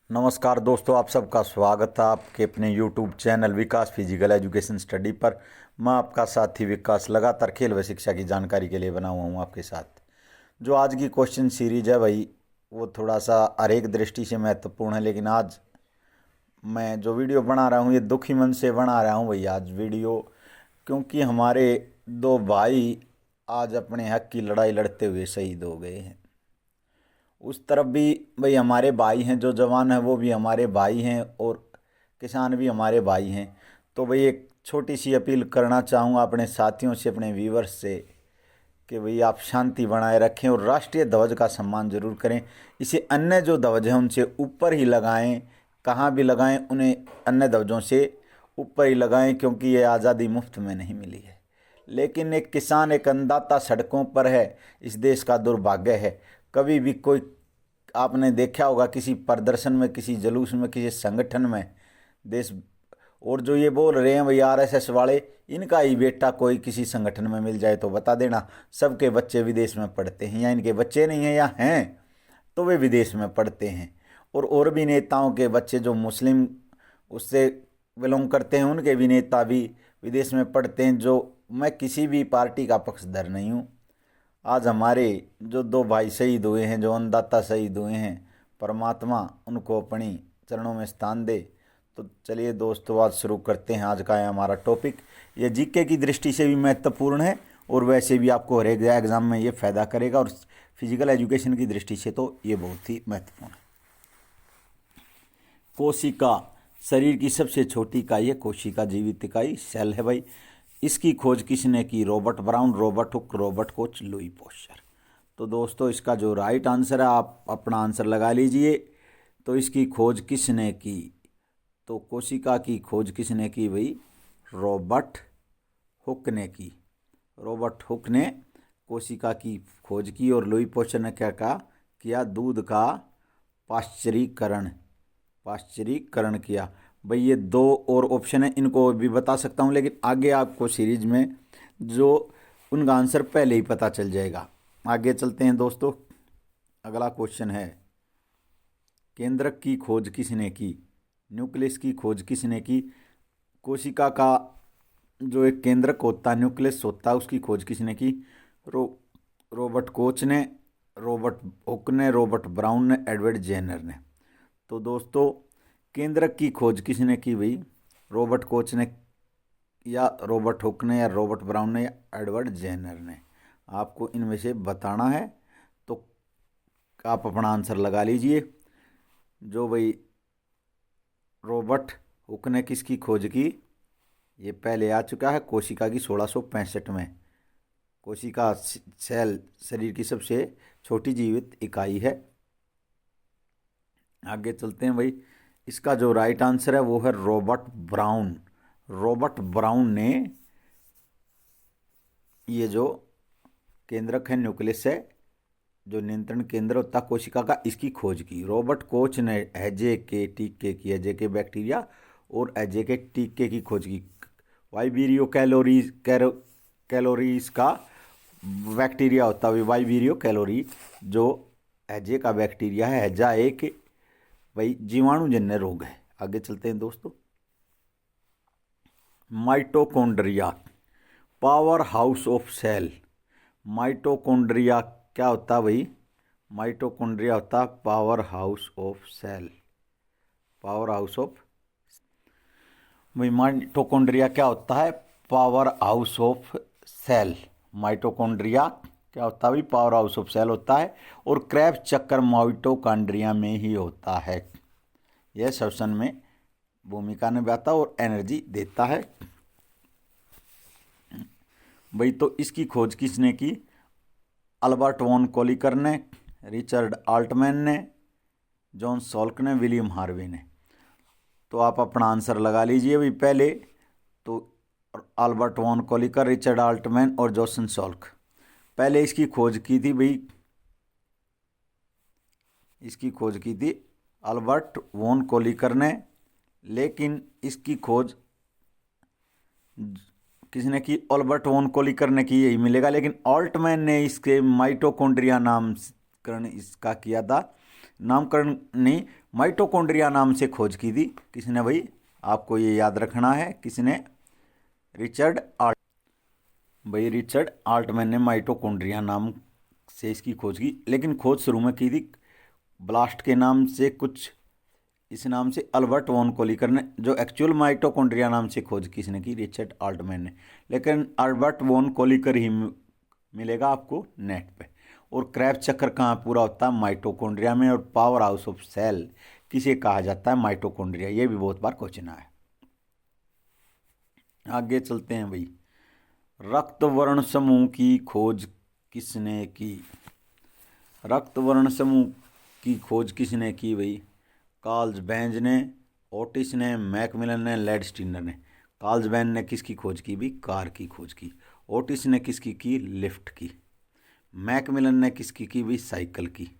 नमस्कार दोस्तों, आप सबका स्वागत है आपके अपने YouTube चैनल विकास फिजिकल एजुकेशन स्टडी पर। मैं आपका साथी विकास लगातार खेल व शिक्षा की जानकारी के लिए बना हुआ हूँ आपके साथ। जो आज की क्वेश्चन सीरीज है भाई, वो थोड़ा सा हर एक दृष्टि से महत्वपूर्ण है। लेकिन आज मैं जो वीडियो बना रहा हूँ ये दुखी मन से बना रहा हूँ भाई आज वीडियो, क्योंकि हमारे दो भाई आज अपने हक की लड़ाई लड़ते हुए शहीद हो गए हैं। उस तरफ भी भाई हमारे भाई हैं, जो जवान हैं वो भी हमारे भाई हैं और किसान भी हमारे भाई हैं। तो भाई एक छोटी सी अपील करना चाहूँगा अपने साथियों से, अपने व्यूवर्स से, कि भाई आप शांति बनाए रखें और राष्ट्रीय ध्वज का सम्मान जरूर करें। इसे अन्य जो ध्वज हैं उनसे ऊपर ही लगाएं, कहाँ भी लगाएं उन्हें अन्य ध्वजों से ऊपर ही लगाएं, क्योंकि ये आज़ादी मुफ्त में नहीं मिली है। लेकिन एक किसान, एक अन्नदाता सड़कों पर है, इस देश का दुर्भाग्य है। कभी भी कोई आपने देखा होगा किसी प्रदर्शन में, किसी जुलूस में, किसी संगठन में देश, और जो ये बोल रहे हैं भाई आरएसएस वाले, इनका ही बेटा कोई किसी संगठन में मिल जाए तो बता देना, सबके बच्चे विदेश में पढ़ते हैं, या इनके बच्चे नहीं हैं या हैं तो वे विदेश में पढ़ते हैं। और भी नेताओं के बच्चे जो मुस्लिम उससे बिलोंग करते हैं, उनके भी नेता भी विदेश में पढ़ते हैं। जो मैं किसी भी पार्टी का पक्षधर नहीं हूँ। आज हमारे जो दो भाई शहीद हुए हैं, जो अन्नदाता शहीद हुए हैं, परमात्मा उनको अपनी चरणों में स्थान दे। तो चलिए दोस्तों, आज शुरू करते हैं। आज का है हमारा टॉपिक, ये जीके की दृष्टि से भी महत्वपूर्ण है और वैसे भी आपको हर एक एग्जाम में ये फायदा करेगा, और फिजिकल एजुकेशन की दृष्टि से तो ये बहुत ही महत्वपूर्ण है। कोशिका शरीर की सबसे छोटी इकाई है। कोशिका जीवित इकाई सेल है भाई। इसकी खोज किसने की? Robert brown, Robert Hooke, Robert Koch, Louis posture. तो दोस्तों इसका जो राइट आंसर है, आप अपना आंसर लगा लीजिए। तो इसकी खोज किसने की? तो कोशिका की खोज किसने की भाई? रॉबर्ट हुक ने की। रॉबर्ट हुक ने कोशिका की खोज की। और लुई पोस्चर ने क्या कहा? किया दूध का पाश्चरीकरण किया। भाई ये दो और ऑप्शन है, इनको भी बता सकता हूँ, लेकिन आगे आपको सीरीज में जो उनका आंसर पहले ही पता चल जाएगा। आगे चलते हैं दोस्तों। अगला क्वेश्चन है, केंद्रक की खोज किसने की? न्यूक्लियस की खोज किसने की? कोशिका का जो एक केंद्रक होता है, न्यूक्लियस होता है, उसकी खोज किसने की? रॉबर्ट कोच ने, रॉबर्ट हुक ने, रॉबर्ट ब्राउन ने, एडवर्ड जेनर ने। तो दोस्तों केंद्रक की खोज किसने की भाई? रॉबर्ट कोच ने, या रॉबर्ट हुक ने, या रॉबर्ट ब्राउन ने, या एडवर्ड जेनर ने। आपको इनमें से बताना है, तो आप अपना आंसर लगा लीजिए। जो भाई रॉबर्ट हुक ने किसकी खोज की? ये पहले आ चुका है, कोशिका की 1665 में। कोशिका सेल शरीर की सबसे छोटी जीवित इकाई है। आगे चलते हैं भाई। इसका जो राइट आंसर है वो है रॉबर्ट ब्राउन। रॉबर्ट ब्राउन ने ये जो केंद्रक है, न्यूक्लियस है, जो नियंत्रण केंद्र होता कोशिका का, इसकी खोज की। रॉबर्ट कोच ने हैजे के टीके की, हैजे के बैक्टीरिया और हैजे के टीके की खोज की। वाइबीरियो कैलोरीज का बैक्टीरिया होता है, वाइबीरियो कैलोरी जो हैजे का बैक्टीरिया है। हैजा एक भाई जीवाणुजन्य रोग है। आगे चलते हैं दोस्तों। Mitochondria power house of cell. Mitochondria क्या होता है भाई? माइटोकॉन्ड्रिया होता है power house of cell. Power house of भाई माइटोकॉन्ड्रिया क्या होता है? Power house of cell. Mitochondria क्या होता है भाई? पावर हाउस ऑफ सेल होता है। और क्रेब्स चक्कर माइटोकॉन्ड्रिया में ही होता है। यह श्वसन में भूमिका निभाता और एनर्जी देता है भाई। तो इसकी खोज किसने की? अल्बर्ट वॉन कोलिकर ने, रिचर्ड आल्टमैन ने, जॉन सॉल्क ने, विलियम हार्वे ने। तो आप अपना आंसर लगा लीजिए भाई पहले। तो Albert von Kolliker, Richard Altmann और जॉसन सॉल्क। पहले इसकी खोज की थी भाई, इसकी खोज की थी अल्बर्ट वॉन कोलिकर ने। लेकिन इसकी खोज किसने की? अल्बर्ट वॉन कोलिकर ने की, यही मिलेगा। लेकिन ऑल्टमैन ने इसके माइटोकॉन्ड्रिया नामकरण इसका किया था, नामकरण नहीं, माइटोकॉन्ड्रिया नाम से खोज की थी किसने भाई, आपको ये याद रखना है, किसने, रिचर्ड आल्ट भाई रिचर्ड आल्टमैन ने माइटोकॉन्ड्रिया नाम से इसकी खोज की। लेकिन खोज शुरू में की थी ब्लास्ट के नाम से, कुछ इस नाम से अल्बर्ट वॉन कोलिकर ने। जो एक्चुअल माइटोकॉन्ड्रिया नाम से खोज किसने की, रिचर्ड आल्टमैन ने। लेकिन अल्बर्ट वॉन कोलिकर ही मिलेगा आपको नेट पे। और क्रेब्स चक्र कहाँ पूरा होता है, माइटोकॉन्ड्रिया में। और पावर हाउस ऑफ सेल किसे कहा जाता है, माइटोकॉन्ड्रिया। ये भी बहुत बार क्वेश्चन आया है। आगे चलते हैं भाई, रक्त वर्ण समूह की खोज किसने की, रक्त वर्ण समूह की खोज किसने की भाई, कार्ल बेंज ने, ओटिस ने, मैकमिलन ने, लैंडस्टीनर ने। कार्ल बेंज ने किसकी खोज की भी, कार की खोज की। ओटिस ने किसकी की, लिफ्ट की। मैकमिलन ने किसकी की भी, साइकिल की,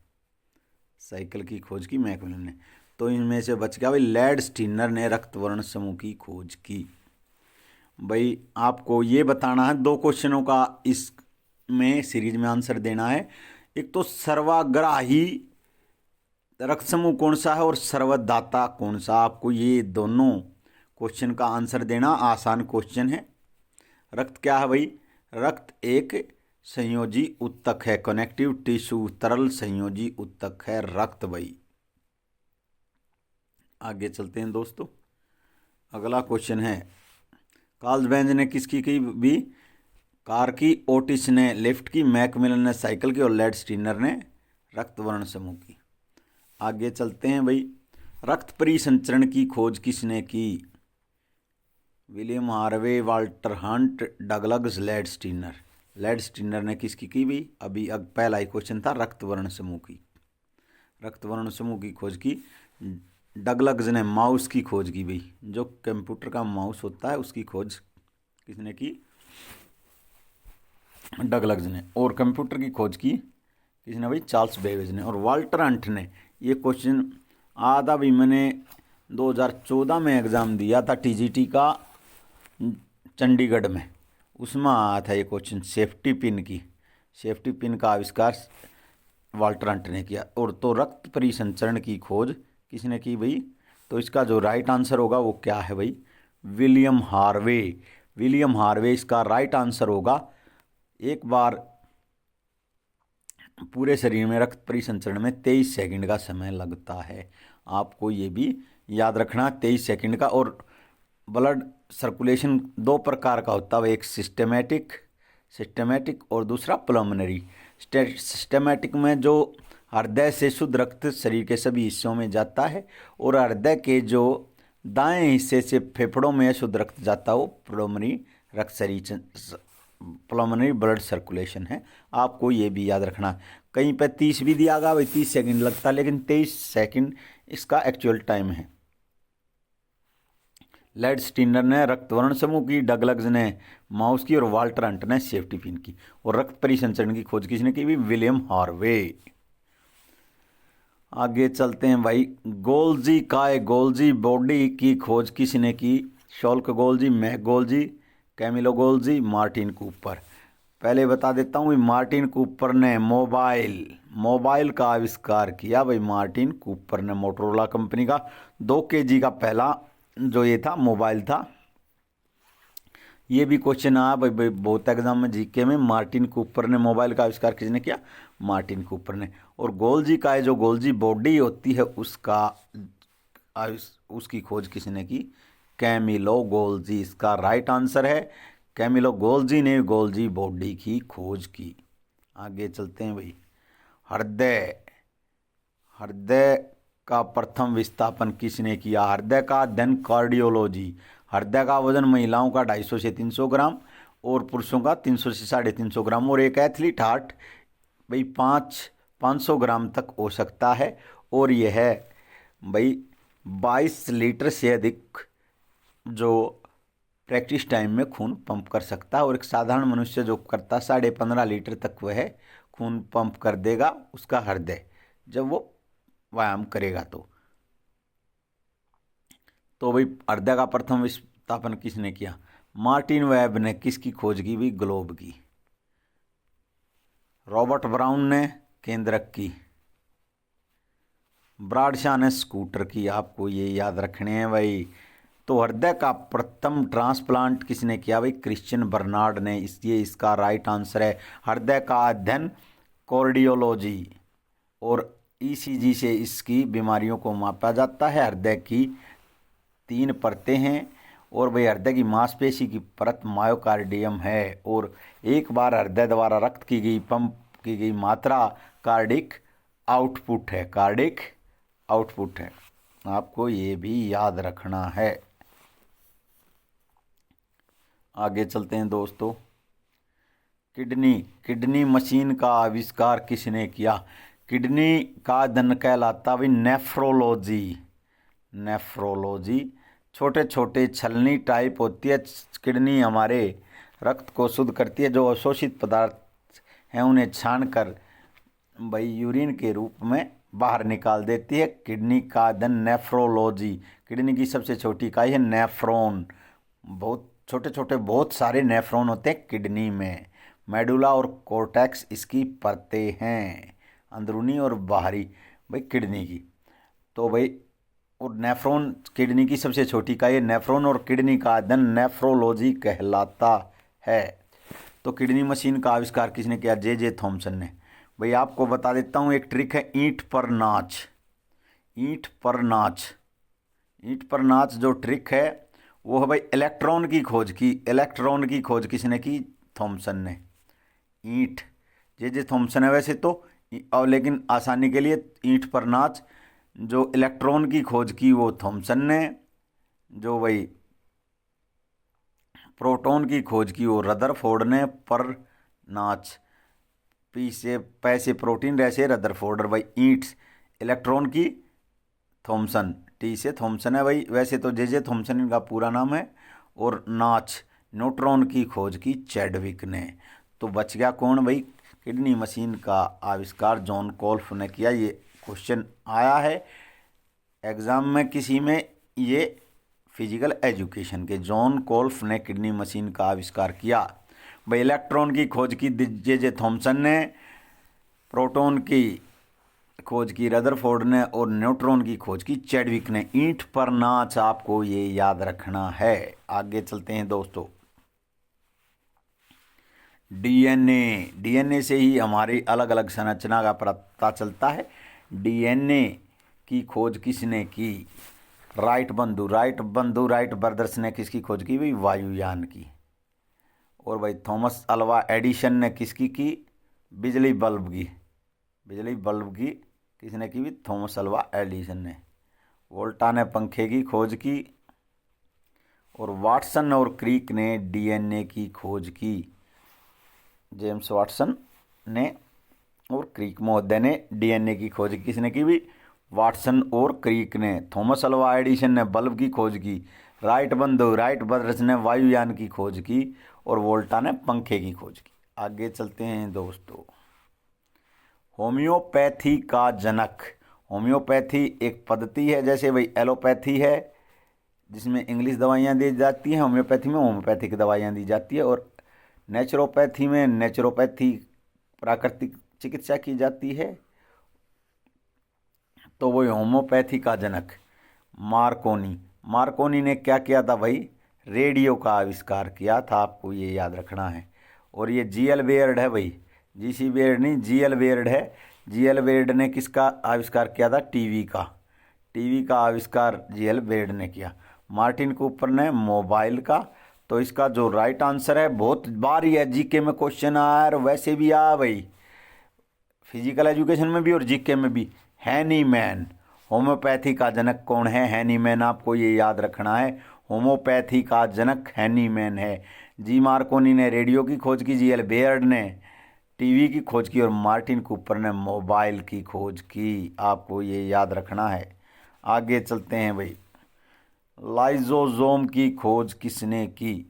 साइकिल की खोज की मैकमिलन ने। तो इनमें से बच गया भाई लैंडस्टीनर ने रक्त वर्ण समूह की खोज की। भाई आपको ये बताना है, दो क्वेश्चनों का इसमें सीरीज में आंसर देना है। एक तो सर्वग्राही रक्त समूह कौन सा है और सर्वदाता कौन सा, आपको ये दोनों क्वेश्चन का आंसर देना। आसान क्वेश्चन है। रक्त क्या है भाई, रक्त एक संयोजी उत्तक है, कनेक्टिव टिश्यू, तरल संयोजी उत्तक है रक्त भाई। आगे चलते हैं दोस्तों, अगला क्वेश्चन है, कार्ल बेंज ने किसकी की भी, कार की, ओटिस ने लिफ्ट की, मैकमिलन ने साइकिल की और लैंडस्टीनर ने रक्त वर्ण समूह की। आगे चलते हैं भाई, रक्त परिसंचरण की खोज किसने की, William Harvey, Walter Hunt, Douglas, Landsteiner. Landsteiner ने किसकी की भी, अभी पहला ही क्वेश्चन था रक्त वर्ण समूह की, रक्त वर्ण समूह की खोज की। डगलस ने माउस की खोज की भाई, जो कंप्यूटर का माउस होता है उसकी खोज किसने की, डगलस ने। और कंप्यूटर की खोज की किसने भाई, चार्ल्स बेबेज ने। और वाल्टर हंट ने, ये क्वेश्चन आधा भी मैंने 2014 में एग्ज़ाम दिया था टीजीटी का चंडीगढ़ में, उसमें आया था ये क्वेश्चन, सेफ्टी पिन की, सेफ्टी पिन का आविष्कार वाल्टर हंट ने किया। और तो रक्त परिसंचरण की खोज किसने की भाई, तो इसका जो राइट आंसर होगा वो क्या है भाई, विलियम हार्वे। विलियम हार्वे इसका राइट आंसर होगा। एक बार पूरे शरीर में रक्त परिसंचरण में 23 सेकंड का समय लगता है, आपको ये भी याद रखना, 23 सेकंड का। और ब्लड सर्कुलेशन दो प्रकार का होता है, एक सिस्टेमेटिक और दूसरा पल्मोनरी। सिस्टेमेटिक में जो हृदय से शुद्ध रक्त शरीर के सभी हिस्सों में जाता है, और हृदय के जो दाएं हिस्से से फेफड़ों में शुद्ध रक्त जाता है वो पल्मोनरी ब्लड सर्कुलेशन है। आपको ये भी याद रखना, कहीं पे 30 भी दिया गया भाई, 30 सेकंड लगता है, लेकिन 23 सेकंड इसका एक्चुअल टाइम है। लैंडस्टीनर ने रक्त वर्ण समूह की, डगलस ने माउस की और वाल्टर हंट ने सेफ्टी पिन की। और रक्त परिसंचरण की खोज किसने की भी, विलियम हार्वे। आगे चलते हैं भाई, गोल्जी काय गोल्जी बॉडी की खोज किसने की, शॉल्क गोल्जी, मैक Golgi, Camillo Golgi, Martin Cooper. पहले बता देता हूँ, मार्टिन कूपर ने मोबाइल का आविष्कार किया भाई, मार्टिन कूपर ने, मोटरोला कंपनी का 2 kg का पहला जो ये था मोबाइल था। ये भी क्वेश्चन आया भाई बहुत एग्जाम में, जीके में, मार्टिन कूपर ने मोबाइल का आविष्कार किसने किया, मार्टिन कूपर ने। और गोल्जी का जो गोल्जी बॉडी होती है उसकी खोज किसने की, कैमिलो गोल्जी। इसका राइट आंसर है कैमिलो गोल्जी ने गोल्जी बॉडी की खोज की। आगे चलते हैं भाई, हृदय का प्रथम विस्थापन किसने किया, हृदय का अध्ययन कार्डियोलॉजी। हृदय का वजन महिलाओं का 250 से 300 ग्राम और पुरुषों का 300 से 350 ग्राम। और एक एथलीट हार्ट भाई 500 ग्राम तक हो सकता है। और यह है भाई 22 लीटर से अधिक जो प्रैक्टिस टाइम में खून पंप कर सकता है। और एक साधारण मनुष्य जो करता 15.5 लीटर तक वह खून पंप कर देगा उसका हृदय, जब वो व्यायाम करेगा। तो भाई हृदय का प्रथम विस्थापन किसने किया, मार्टिन वेब ने। किसकी खोज की भी, ग्लोब की। रॉबर्ट ब्राउन ने केंद्रक की। ब्राडशाह ने स्कूटर की, आपको ये याद रखने हैं भाई। तो हृदय का प्रथम ट्रांसप्लांट किसने किया भाई? क्रिश्चियन बर्नार्ड ने। इसलिए इसका राइट आंसर है हृदय का अध्ययन कार्डियोलॉजी और ईसीजी से इसकी बीमारियों को मापा जाता है। हृदय की 3 परतें हैं और भाई हृदय की मांसपेशी की परत मायोकार्डियम है और एक बार हृदय द्वारा रक्त की गई पंप की गई मात्रा कार्डिक आउटपुट है। कार्डिक आउटपुट है, आपको ये भी याद रखना है। आगे चलते हैं दोस्तों। किडनी मशीन का आविष्कार किसने किया? किडनी का अध्ययन कहलाता भाई नेफ्रोलॉजी। नेफ्रोलॉजी छोटे छोटे छलनी टाइप होती है। किडनी हमारे रक्त को शुद्ध करती है, जो अवशोषित पदार्थ हैं उन्हें छानकर भाई यूरिन के रूप में बाहर निकाल देती है। किडनी का अध्ययन नेफ्रोलॉजी। किडनी की सबसे छोटी इकाई है नेफ्रॉन। बहुत छोटे छोटे बहुत सारे नेफ्रॉन होते हैं किडनी में। मेडुला और कोर्टेक्स इसकी परतें हैं, अंदरूनी और बाहरी भाई किडनी की। तो भाई और नेफ्रॉन किडनी की सबसे छोटी इकाई है। नेफ्रॉन और किडनी का अध्ययन नेफ्रोलॉजी कहलाता है। तो किडनी मशीन का आविष्कार किसने किया? जे थॉमसन ने। भाई आपको बता देता हूँ, एक ट्रिक है ईंट पर नाच। ईंट पर नाच, ईंट पर नाच जो ट्रिक है वो है भाई इलेक्ट्रॉन की खोज की। इलेक्ट्रॉन की खोज किसने की? थॉमसन ने। ईंट जे थॉमसन है वैसे तो, और लेकिन आसानी के लिए ईंट पर नाच जो इलेक्ट्रॉन की खोज की वो थॉमसन ने। जो भाई प्रोटॉन की खोज की वो रदरफोर्ड ने। पर नाच पी से पैसे प्रोटीन रहसे रदरफोर्ड। भाई ईंट्स इलेक्ट्रॉन की थॉमसन, टी से थॉमसन है भाई। वैसे तो जे थॉमसन इनका पूरा नाम है। और नाच न्यूट्रॉन की खोज की चैडविक ने। तो बच गया कौन भाई? किडनी मशीन का आविष्कार जॉन कोल्फ ने किया। ये क्वेश्चन आया है एग्जाम में किसी में, ये फिजिकल एजुकेशन के। जॉन कोल्फ ने किडनी मशीन का आविष्कार किया। भाई इलेक्ट्रॉन की खोज की जे थॉमसन ने, प्रोटॉन की खोज की रदरफोर्ड ने और न्यूट्रॉन की खोज की चैडविक ने। ईंट पर नाच, आपको ये याद रखना है। आगे चलते हैं दोस्तों। डीएनए से ही हमारी अलग अलग संरचना का पता चलता है। डीएनए की खोज किसने की? राइट ब्रदर्स ने किसकी खोज की भाई? वायुयान की। और भाई थॉमस अल्वा एडिशन ने किसकी की? बिजली बल्ब की किसने की भी? थॉमस अल्वा एडिसन ने। वोल्टा ने पंखे की खोज की और वाटसन और क्रिक ने डीएनए की खोज की। जेम्स वाटसन ने और क्रिक महोदय ने डीएनए की खोज किसने की भी? वाटसन और क्रिक ने। थॉमस अल्वा एडिसन ने बल्ब की खोज की। राइट ब्रदर्स ने वायुयान की खोज की और वोल्टा ने पंखे की खोज की। आगे चलते हैं दोस्तों। होम्योपैथी का जनक। होम्योपैथी एक पद्धति है, जैसे भाई एलोपैथी है जिसमें इंग्लिश दवाइयाँ दी जाती हैं, होम्योपैथी में होम्योपैथिक दवाइयाँ दी जाती है। और नेचुरोपैथी में नेचुरोपैथी प्राकृतिक चिकित्सा की जाती है। तो वही होम्योपैथी का जनक मार्कोनी ने क्या किया था भाई? रेडियो का आविष्कार किया था, आपको ये याद रखना है। और ये जीएल बेयर्ड है भाई, जीसी बेयर्ड नहीं, जीएल बेयर्ड है। जीएल बेयर्ड ने किसका आविष्कार किया था? टीवी का आविष्कार जीएल बेयर्ड ने किया। मार्टिन कूपर ने मोबाइल का। तो इसका जो राइट आंसर है, बहुत बार ही है जीके में क्वेश्चन आया और वैसे भी आया भाई, फिजिकल एजुकेशन में भी और जीके में भी। हैनीमैन। होम्योपैथी का जनक कौन है? हैनीमैन, आपको ये याद रखना है। होम्योपैथी का जनक हैनीमैन है। जी मार्कोनी ने रेडियो की खोज की, जीएल बेयर्ड ने टीवी की खोज की और मार्टिन कूपर ने मोबाइल की खोज की। आपको ये याद रखना है। आगे चलते हैं भाई। लाइजोजोम की खोज किसने की?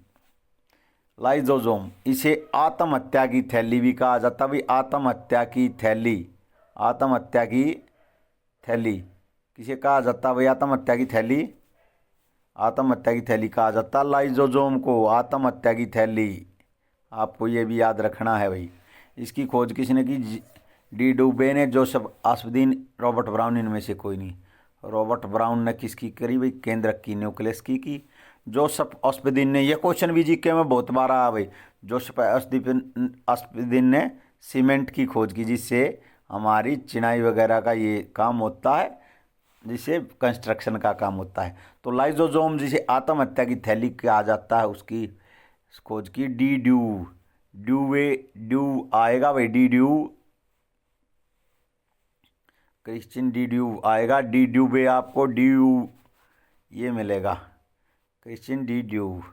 लाइजोजोम, इसे आत्महत्या की थैली भी कहा जाता भाई। आत्महत्या की थैली किसे कहा जाता भाई? आत्महत्या की थैली कहा जाता लाइजोजोम को। आत्महत्या की थैली, आपको ये भी याद रखना है भाई। इसकी खोज किसने की? डी डुबे ने, जोसेफ आस्पदीन, रॉबर्ट ब्राउन, इनमें से कोई नहीं। रॉबर्ट ब्राउन ने किसकी करी भाई? केंद्रक की, न्यूक्लियस की। जोसेफ आस्पदीन ने, ये क्वेश्चन भी जीके में बहुत बार आया भाई। जोसेफ आस्पदीन ने सीमेंट की खोज की, जिससे हमारी चिनाई वगैरह का ये काम होता है, जिसे कंस्ट्रक्शन का काम होता है। तो लाइजोजोम जिसे आत्महत्या की थैली कहा जाता है, उसकी खोज की डी ड्यू आएगा भाई, D due, Christian D due आएगा। डी ड्यूबे आपको ड्यू ये मिलेगा, क्रिश्चियन डी ड्यू,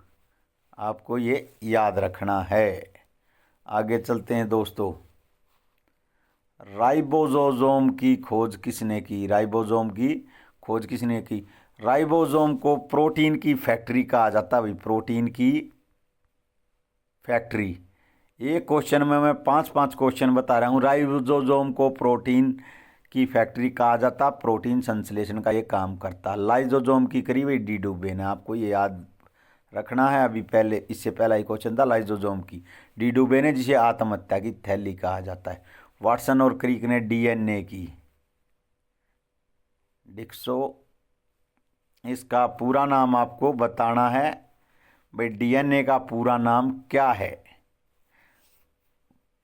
आपको ये याद रखना है। आगे चलते हैं दोस्तों। राइबोसोम की खोज किसने की? राइबोसोम की खोज किसने की? राइबोसोम को प्रोटीन की फैक्ट्री कहा जाता है भाई, प्रोटीन की फैक्ट्री। ये क्वेश्चन में मैं 5-5 क्वेश्चन बता रहा हूँ। राइबोसोम को प्रोटीन की फैक्ट्री कहा जाता, प्रोटीन संश्लेषण का ये काम करता। लाइसोसोम की करी हुई डी डुबे ने, आपको ये याद रखना है। अभी पहले, इससे पहला ही क्वेश्चन था लाइसोसोम की, डी डुबे ने, जिसे आत्महत्या की थैली कहा जाता है। वाटसन और क्रिक ने डीएनए की, डिक्सो, इसका पूरा नाम आपको बताना है भाई। डीएनए का पूरा नाम क्या है?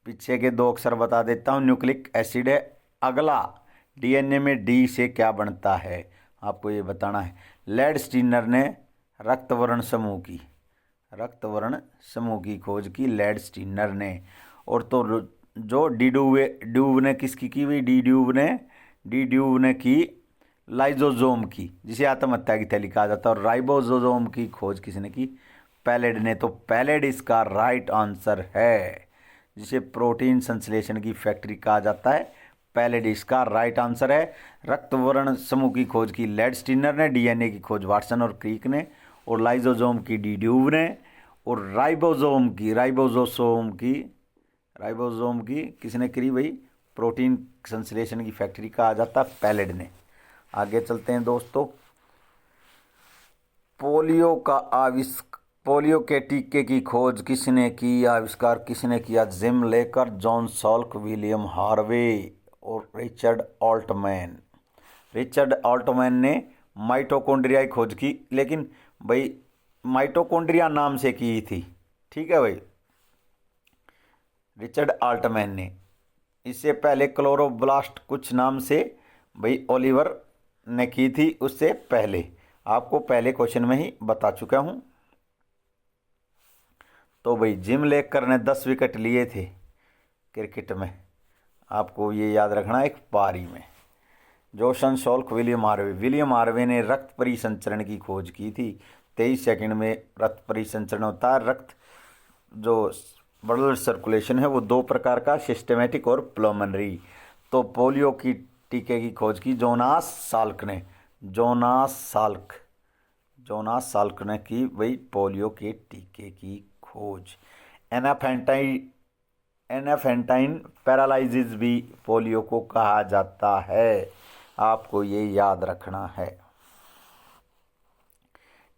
पीछे के 2 अक्षर बता देता हूं। न्यूक्लिक एसिड है अगला। डीएनए में डी से क्या बनता है, आपको ये बताना है। लैंडस्टीनर ने रक्तवर्ण समूह की खोज की, लैंडस्टीनर ने। और तो जो डी ड्यूब ने किसकी की हुई? डी ड्यूब ने की लाइसोसोम की, जिसे आत्महत्या की थैली कहा जाता है। और राइबोसोम की खोज किसने की? पैलेड ने। तो पैलेड इसका राइट आंसर है, जिसे प्रोटीन संश्लेषण की फैक्ट्री कहा जाता है। पैलेड इसका राइट आंसर है। रक्तवर्ण समूह की खोज की लैंडस्टीनर ने, डीएनए की खोज वाटसन और क्रिक ने, और लाइसोसोम की डी ड्यूब ने, और राइबोसोम की किसने करी भाई? प्रोटीन संश्लेषण की फैक्ट्री कहा जाता है, पैलेड ने। आगे चलते हैं दोस्तों। पोलियो के टीके की खोज किसने की? आविष्कार किसने किया? जिम लेकर, जॉन सॉल्क, विलियम हार्वे और रिचर्ड ऑल्टमैन ने माइटोकॉन्ड्रिया की खोज की, लेकिन भाई माइटोकॉन्ड्रिया नाम से की थी, ठीक है भाई, रिचर्ड ऑल्टमैन ने। इससे पहले क्लोरोब्लास्ट कुछ नाम से भाई ओलिवर ने की थी, उससे पहले। आपको पहले क्वेश्चन में ही बता चुका हूं। तो भाई जिम लेकर ने 10 विकेट लिए थे क्रिकेट में, आपको ये याद रखना। एक पारी में जोशन सॉल्क, विलियम हार्वे ने रक्त परिसंचरण की खोज की थी। 23 सेकंड में रक्त परिसंचरण होता है। रक्त जो ब्लड सर्कुलेशन है वो 2 प्रकार का, सिस्टेमेटिक और प्लमनरी। तो पोलियो की टीके की खोज की जोनास साल्क ने की वही पोलियो के टीके की खोज। एनाफेंटाइन पैरालाइसिस भी पोलियो को कहा जाता है, आपको ये याद रखना है।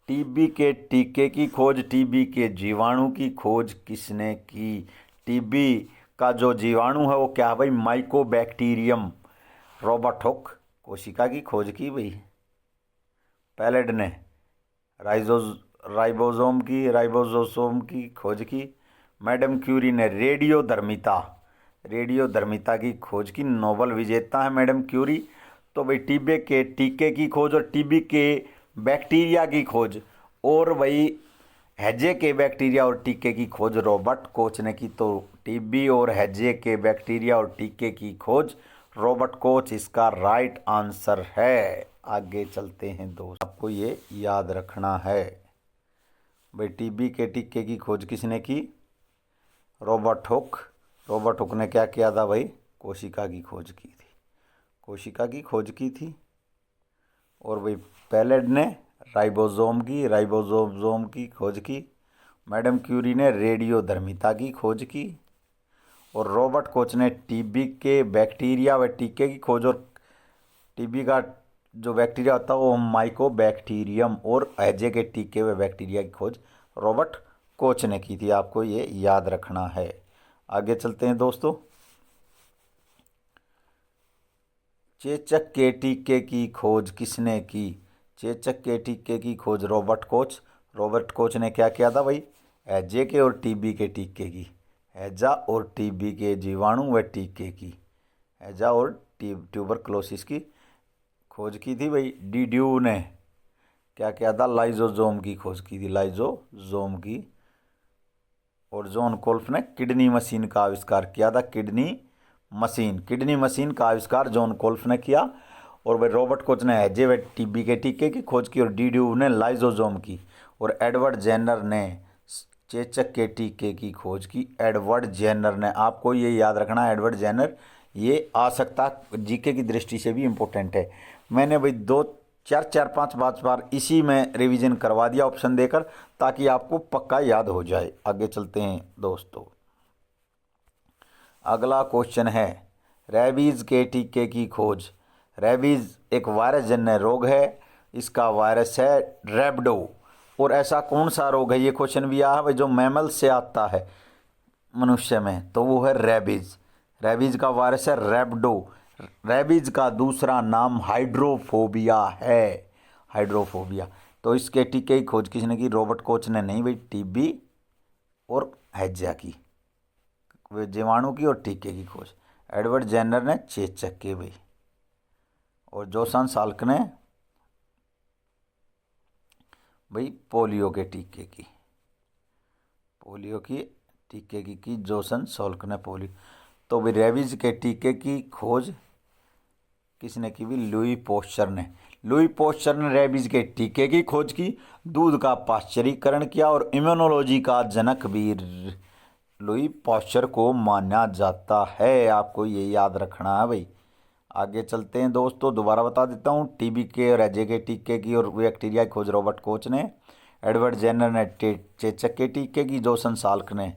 टीबी के टीके की खोज, टीबी के जीवाणु की खोज किसने की? टीबी का जो जीवाणु है वो क्या है भाई? माइकोबैक्टीरियम। रॉबर्ट हुक कोशिका की खोज की भाई, पैलेड ने। राइबोसोम की खोज की मैडम क्यूरी ने। रेडियोधर्मिता की खोज की नोबेल विजेता है मैडम क्यूरी। तो भाई टीबी के टीके की खोज और टीबी के बैक्टीरिया की खोज, और भाई हैजे के बैक्टीरिया और टीके की खोज रॉबर्ट कोच ने की। तो टीबी और हैजे के बैक्टीरिया और टीके की खोज रॉबर्ट कोच इसका राइट आंसर है। आगे चलते हैं दोस्त, आपको ये याद रखना है भाई। टीबी के टीके की खोज किसने की? रॉबर्ट हुक ने क्या किया था भाई? कोशिका की खोज की थी। और भाई पैलेड ने राइबोसोम की खोज की। मैडम क्यूरी ने रेडियोधर्मिता की खोज की। और रॉबर्ट कोच ने टीबी के बैक्टीरिया व टीके की खोज। और टीबी का जो बैक्टीरिया होता है वो माइकोबैक्टीरियम, और हैजे के टीके व बैक्टीरिया की खोज रॉबर्ट कोच ने की थी, आपको ये याद रखना है। आगे चलते हैं दोस्तों। चेचक के टीके की खोज किसने की? चेचक के टीके की खोज रॉबर्ट कोच। रॉबर्ट कोच ने क्या किया था भाई? हैजे के और टीबी के टीके की, हैजा और टीबी के जीवाणु व टीके की, हैजा और ट्यूबरक्लोसिस की खोज की थी भाई। डीड्यू ने क्या किया था? लाइजोजोम की खोज की थी, लाइजोजोम की। और जॉन कोल्फ ने किडनी मशीन का आविष्कार किया था, किडनी मशीन का आविष्कार जॉन कोल्फ ने किया। और भाई रॉबर्ट कोच ने हैजे व टीबी के टीके की खोज की, और डीड्यू ने लाइजोजोम की। और एडवर्ड जेनर ने चेचक के टीके की खोज की। एडवर्ड जेनर ने, आपको ये याद रखना, एडवर्ड जेनर ये आ सकता जीके की दृष्टि से भी इम्पोर्टेंट है। मैंने भाई 4-5 बार इसी में रिवीजन करवा दिया ऑप्शन देकर, ताकि आपको पक्का याद हो जाए। आगे चलते हैं दोस्तों। अगला क्वेश्चन है, रेबीज के टीके की खोज। रेबीज एक वायरस जन्य रोग है, इसका वायरस है रेबडो। और ऐसा कौन सा रोग है, ये क्वेश्चन भी आया है जो मैमल से आता है मनुष्य में, तो वो है रेबीज। रेबीज का वायरस है रेबडो। रेबीज का दूसरा नाम हाइड्रोफोबिया है, हाइड्रोफोबिया। तो इसके टीके की खोज किसने की? रॉबर्ट कोच ने नहीं भाई, टीबी और हैजा की, जीवाणु की और टीके की खोज। एडवर्ड जेनर ने चेचक की भाई, और जोसन साल्क ने भाई पोलियो के टीके की, पोलियो की टीके की जोसन साल्क ने पोलियो। तो भाई रेबीज के टीके की खोज किसने की भी? लुई पोस्चर ने। लुई पोस्चर ने रेबीज के टीके की खोज की, दूध का पाश्चरीकरण किया, और इम्यूनोलॉजी का जनक भी लुई पोस्चर को माना जाता है। आपको ये याद रखना है भाई। आगे चलते हैं दोस्तों, दोबारा बता देता हूँ। टीबी के और हैजे के टीके की और बैक्टीरिया की खोज रॉबर्ट कोच ने, एडवर्ड जेनर ने चेचक के टीके की, जोसन साल्क ने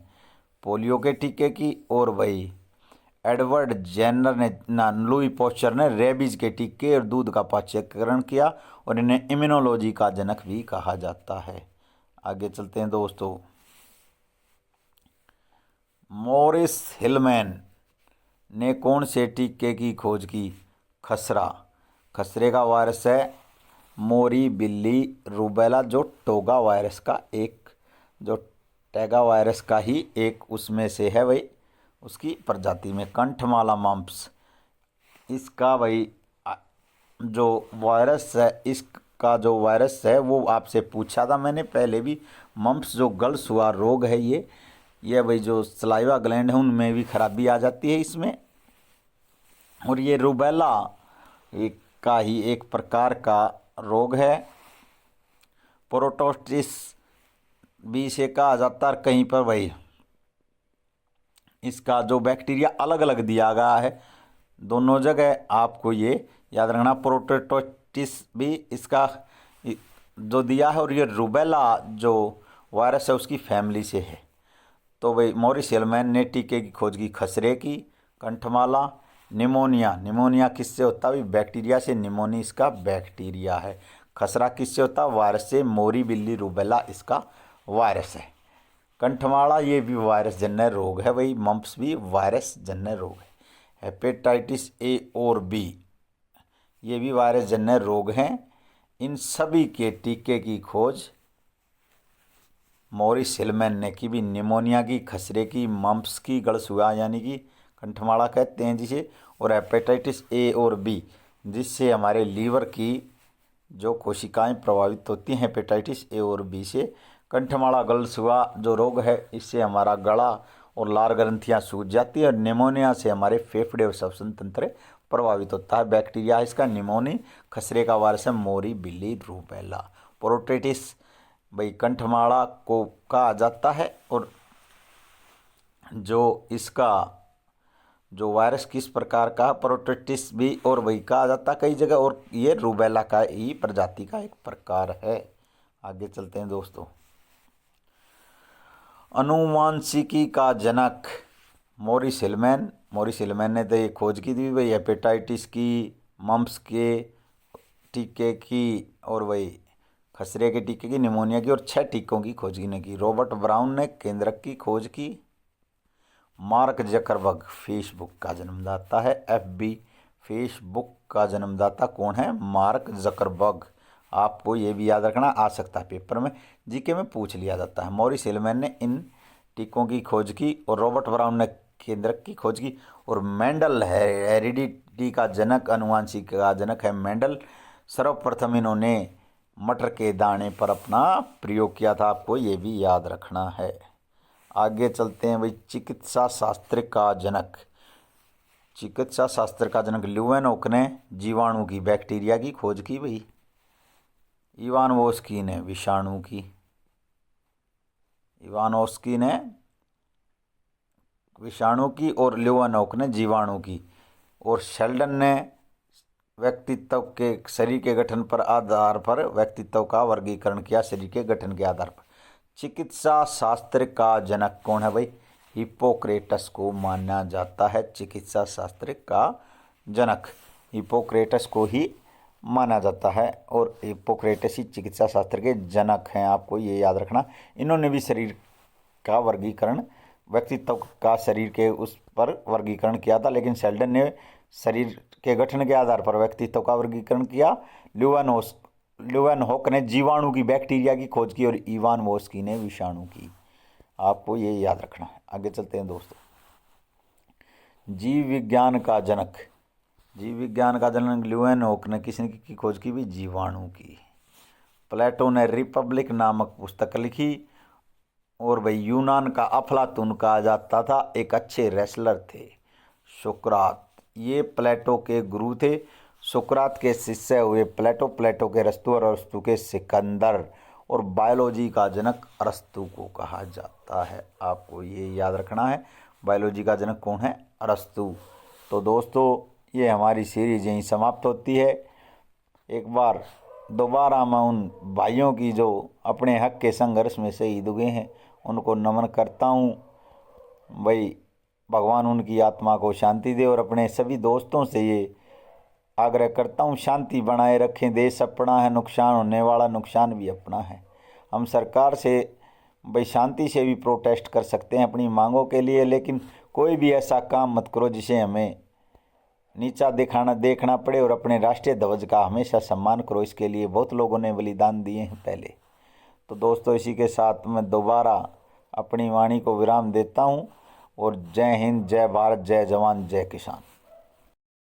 पोलियो के टीके की, और भाई एडवर्ड जेनर ने लुई पोस्चर ने रेबीज के टीके और दूध का पाश्चरीकरण किया, और इन्हें इम्यूनोलॉजी का जनक भी कहा जाता है। आगे चलते हैं दोस्तों। मॉरिस हिलमैन ने कौन से टीके की खोज की? खसरा। खसरे का वायरस है मोरी बिल्ली रूबेला, जो टोगा वायरस का एक, जो टैगा वायरस का ही एक उसमें से है भाई, उसकी प्रजाति में। कंठमाला मम्प्स, इसका भाई जो वायरस है, इसका जो वायरस है वो आपसे पूछा था मैंने पहले भी। मम्प्स जो गल्स हुआ रोग है, ये भाई जो सलाइवा ग्लैंड है उनमें भी खराबी आ जाती है इसमें। और ये रूबेला का ही एक प्रकार का रोग है। प्रोटोस्टिस भी से कहा जाता है। कहीं पर भाई इसका जो बैक्टीरिया अलग अलग दिया गया है दोनों जगह, आपको ये याद रखना। प्रोटोस्टिस भी इसका जो दिया है, और ये रूबेला जो वायरस है उसकी फैमिली से है। तो भाई मॉरिस हिलमैन ने टीके की खोज की खसरे की, कंठमाला, निमोनिया। निमोनिया किससे होता है? बैक्टीरिया से। निमोनी इसका बैक्टीरिया है। खसरा किससे होता है? वायरस से। मोरी बिल्ली रूबेला इसका वायरस है। कंठमाला ये भी वायरस जन्य रोग है भाई। मम्प्स भी वायरस जन्य रोग है। हेपेटाइटिस ए और बी ये भी वायरस जन्य रोग हैं। इन सभी के टीके की खोज मॉरिस हिलमैन ने की भी। निमोनिया की, खसरे की, मम्प्स की, गलसुआ यानी कि कंठमाला कहते हैं जिसे, और हेपेटाइटिस ए और बी जिससे हमारे लीवर की जो कोशिकाएं प्रभावित होती हैं हेपेटाइटिस ए और बी से। कंठमाला गलसुआ जो रोग है, इससे हमारा गला और लार ग्रंथियां सूज जाती है। और निमोनिया से हमारे फेफड़े और श्वसन तंत्र प्रभावित होता है। बैक्टीरिया इसका निमोनी। खसरे का वायरस है मोरी बिल्ली रूबेला। प्रोटेटिस भाई कंठमाला को कहा जाता है। और जो इसका जो वायरस किस प्रकार का, प्रोटेटिस भी और वही कहा जाता है कई जगह, और ये रूबेला का ही प्रजाति का एक प्रकार है। आगे चलते हैं दोस्तों। अनुवांशिकी का जनक मॉरिस हिलमैन। मॉरिस हिलमैन ने तो ये खोज की थी भाई हेपेटाइटिस की, मम्प्स के टीके की, और वही खसरे के टीके की, निमोनिया की, और 6 टीकों की खोज की। रॉबर्ट ब्राउन ने केंद्रक की खोज की। मार्क जकरबर्ग फेसबुक का जन्मदाता है। FB फेसबुक का जन्मदाता कौन है? Mark Zuckerberg. आपको ये भी याद रखना, आ सकता है पेपर में, जीके में पूछ लिया जाता है। मॉरिस हिलमैन ने इन टीकों की खोज की और रॉबर्ट ब्राउन ने केंद्रक की खोज की। और मेंडल है हेरिडिटी का जनक, अनुवांशिक का जनक है मेंडल। सर्वप्रथम इन्होंने मटर के दाने पर अपना प्रयोग किया था। आपको ये भी याद रखना है। आगे चलते हैं भाई। चिकित्सा शास्त्र का जनक, चिकित्सा शास्त्र का जनक ल्यूवेनहोक ने जीवाणु की, बैक्टीरिया की खोज की भाई। इवानोव्स्की ने विषाणु की, इवानोव्स्की ने विषाणु की और ल्यूवेनहोक ने जीवाणु की। और शेल्डन ने व्यक्तित्व के, शरीर के गठन पर आधार पर व्यक्तित्व का वर्गीकरण किया, शरीर के गठन के आधार पर। चिकित्सा शास्त्र का जनक कौन है भाई? हिप्पोक्रेटस को माना जाता है चिकित्सा शास्त्र का जनक। हिप्पोक्रेटस को ही माना जाता है और हिप्पोक्रेटस ही चिकित्सा शास्त्र के जनक हैं। आपको ये याद रखना। इन्होंने भी शरीर का वर्गीकरण, व्यक्तित्व का शरीर के उस पर वर्गीकरण किया था, लेकिन शेल्डन ने शरीर के गठन के आधार पर व्यक्तित्व का वर्गीकरण किया। ल्यूवेनहोक ने जीवाणु की, बैक्टीरिया की खोज की और इवानोव्स्की ने विषाणु की। आपको ये याद रखना है। आगे चलते हैं दोस्तों। जीव विज्ञान का जनक, जीव विज्ञान का जनक ल्यूवेनहोक ने किसने की खोज की भी? जीवाणु की। प्लेटो ने रिपब्लिक नामक पुस्तक लिखी। और भाई यूनान का अफलातून कहा जाता था, एक अच्छे रेसलर थे सुकरात। ये प्लेटो के गुरु थे। सुकरात के शिष्य हुए प्लेटो, प्लेटो के अरस्तु और अरस्तु के सिकंदर। और बायोलॉजी का जनक अरस्तु को कहा जाता है। आपको ये याद रखना है, बायोलॉजी का जनक कौन है? अरस्तु। तो दोस्तों ये हमारी सीरीज यहीं समाप्त होती है। एक बार दोबारा मैं उन भाइयों की जो अपने हक के संघर्ष में शहीद हुए हैं उनको नमन करता हूँ। भाई भगवान उनकी आत्मा को शांति दे। और अपने सभी दोस्तों से ये आग्रह करता हूँ, शांति बनाए रखें। देश अपना है, नुकसान होने वाला, नुकसान भी अपना है। हम सरकार से भाई शांति से भी प्रोटेस्ट कर सकते हैं अपनी मांगों के लिए, लेकिन कोई भी ऐसा काम मत करो जिसे हमें नीचा देखना पड़े। और अपने राष्ट्रीय ध्वज का हमेशा सम्मान करो। इसके लिए बहुत लोगों ने बलिदान दिए हैं पहले। तो दोस्तों इसी के साथ मैं दोबारा अपनी वाणी को विराम देता हूँ। और जय हिंद, जय भारत, जय जवान, जय किसान।